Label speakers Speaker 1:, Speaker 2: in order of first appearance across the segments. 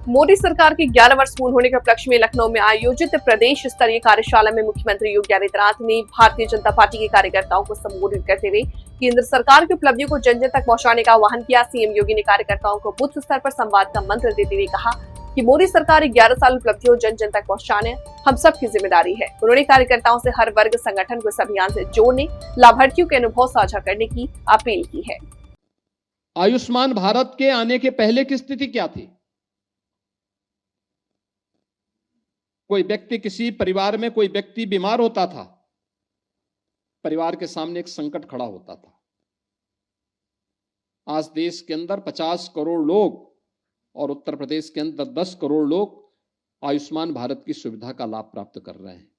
Speaker 1: मोदी सरकार के 11 वर्ष पूर्ण होने के उपलक्ष्य में लखनऊ में आयोजित प्रदेश स्तरीय कार्यशाला में मुख्यमंत्री योगी आदित्यनाथ ने भारतीय जनता पार्टी के कार्यकर्ताओं को संबोधित करते हुए केंद्र सरकार की उपलब्धियों को जन जन तक पहुंचाने का आह्वान किया। सीएम योगी ने कार्यकर्ताओं को बूथ स्तर पर संवाद का मंत्र देते हुए कहा कि मोदी सरकार 11 साल उपलब्धियों जन जन तक पहुंचाने हम सबकी जिम्मेदारी है। उन्होंने कार्यकर्ताओं से हर वर्ग संगठन को इस अभियान से जोड़ने, लाभार्थियों के अनुभव साझा करने की अपील की है।
Speaker 2: आयुष्मान भारत के आने के पहले की स्थिति क्या थी? कोई व्यक्ति, किसी परिवार में कोई व्यक्ति बीमार होता था, परिवार के सामने एक संकट खड़ा होता था। आज देश के अंदर 50 करोड़ लोग और उत्तर प्रदेश के अंदर 10 करोड़ लोग आयुष्मान भारत की सुविधा का लाभ प्राप्त कर रहे हैं।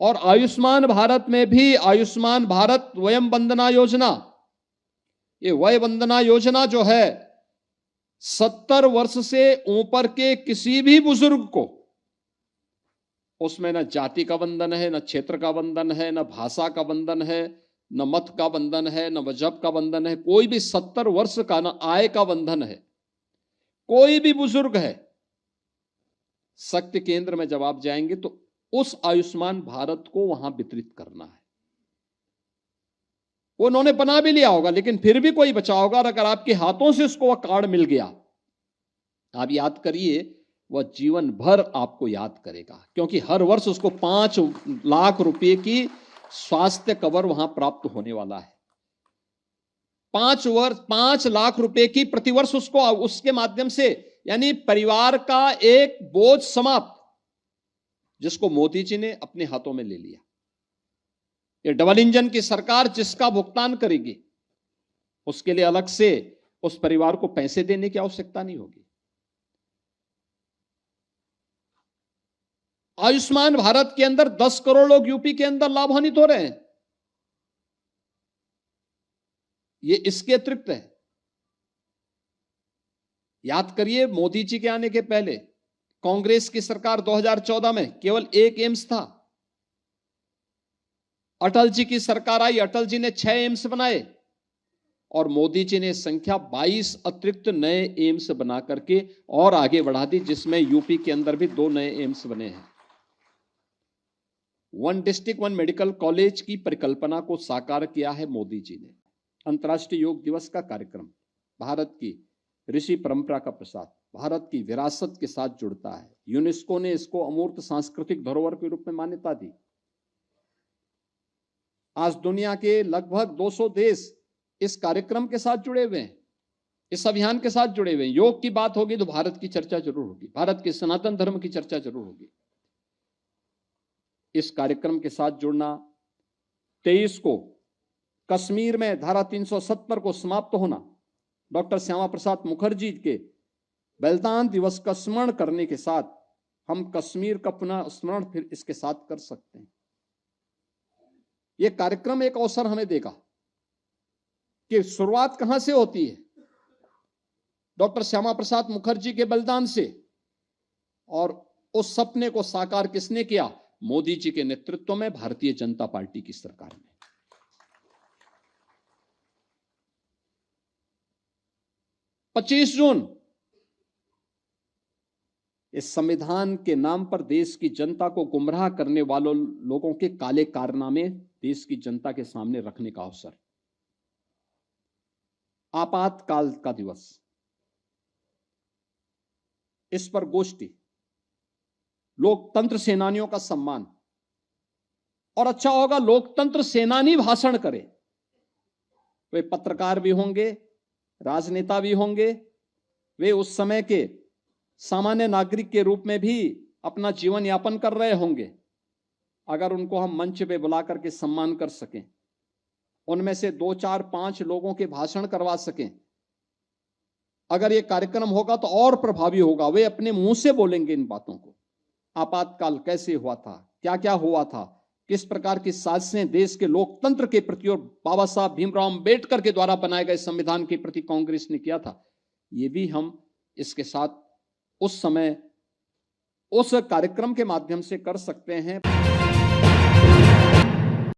Speaker 2: और आयुष्मान भारत में भी आयुष्मान भारत वयम वंदना योजना, ये वय वंदना योजना जो है 70 वर्ष से ऊपर के किसी भी बुजुर्ग को, उसमें न जाति का बंधन है, न क्षेत्र का बंधन है, न भाषा का बंधन है, न मत का बंधन है, न मजहब का बंधन है, कोई भी 70 वर्ष का न आय का बंधन है। कोई भी बुजुर्ग है, शक्ति केंद्र में जब आप जाएंगे तो उस आयुष्मान भारत को वहां वितरित करना है। वो उन्होंने बना भी लिया होगा, लेकिन फिर भी कोई बचा होगा। और अगर आपके हाथों से उसको वह कार्ड मिल गया, आप याद करिए, वह जीवन भर आपको याद करेगा, क्योंकि हर वर्ष उसको 5 लाख रुपए की स्वास्थ्य कवर वहां प्राप्त होने वाला है। 5 लाख रुपए की प्रतिवर्ष उसको, उसके माध्यम से यानी परिवार का एक बोझ समाप्त, जिसको मोदी जी ने अपने हाथों में ले लिया। ये डबल इंजन की सरकार जिसका भुगतान करेगी, उसके लिए अलग से उस परिवार को पैसे देने की आवश्यकता नहीं होगी। आयुष्मान भारत के अंदर 10 करोड़ लोग यूपी के अंदर लाभान्वित हो रहे हैं। ये इसके अतिरिक्त है। याद करिए, मोदी जी के आने के पहले कांग्रेस की सरकार 2014 में केवल एक एम्स था। अटल जी की सरकार आई, अटल जी ने 6 एम्स बनाए और मोदी जी ने संख्या 22 अतिरिक्त नए एम्स बना करके और आगे बढ़ा दी, जिसमें यूपी के अंदर भी 2 नए एम्स बने हैं। 1 डिस्ट्रिक्ट 1 मेडिकल कॉलेज की परिकल्पना को साकार किया है मोदी जी ने। अंतर्राष्ट्रीय योग दिवस का कार्यक्रम भारत की ऋषि परंपरा का प्रसाद, भारत की विरासत के साथ जुड़ता है। यूनेस्को ने इसको अमूर्त सांस्कृतिक धरोहर के रूप में मान्यता दी। आज दुनिया के लगभग 200 देश इस कार्यक्रम के साथ जुड़े हुए हैं, इस अभियान के साथ जुड़े हुए हैं। योग की बात होगी तो भारत की चर्चा जरूर होगी, भारत के सनातन धर्म की चर्चा जरूर होगी। इस कार्यक्रम के साथ जुड़ना, 23 को कश्मीर में धारा 370 को समाप्त होना, डॉक्टर श्यामा प्रसाद मुखर्जी के बलिदान दिवस का स्मरण करने के साथ हम कश्मीर का पुनः स्मरण फिर इसके साथ कर सकते हैं। यह कार्यक्रम एक अवसर हमें देगा कि शुरुआत कहां से होती है, डॉक्टर श्यामा प्रसाद मुखर्जी के बलिदान से। और उस सपने को साकार किसने किया? मोदी जी के नेतृत्व में भारतीय जनता पार्टी की सरकार ने। 25 जून इस संविधान के नाम पर देश की जनता को गुमराह करने वालों लोगों के काले कारनामे देश की जनता के सामने रखने का अवसर। आपातकाल का दिवस, इस पर गोष्ठी, लोकतंत्र सेनानियों का सम्मान। और अच्छा होगा लोकतंत्र सेनानी भाषण करे। वे पत्रकार भी होंगे, राजनेता भी होंगे, वे उस समय के सामान्य नागरिक के रूप में भी अपना जीवन यापन कर रहे होंगे। अगर उनको हम मंच पे बुला करके सम्मान कर सकें, उनमें से 2, 4, 5 लोगों के भाषण करवा सकें, अगर ये कार्यक्रम होगा तो और प्रभावी होगा। वे अपने मुंह से बोलेंगे इन बातों को। आपातकाल कैसे हुआ था, क्या क्या हुआ था, किस प्रकार की साजिशें देश के लोकतंत्र के प्रति और बाबा साहब भीमराव अंबेडकर के द्वारा बनाए गए संविधान के प्रति कांग्रेस ने किया था, ये भी हम इसके साथ उस समय उस कार्यक्रम के माध्यम से कर सकते हैं।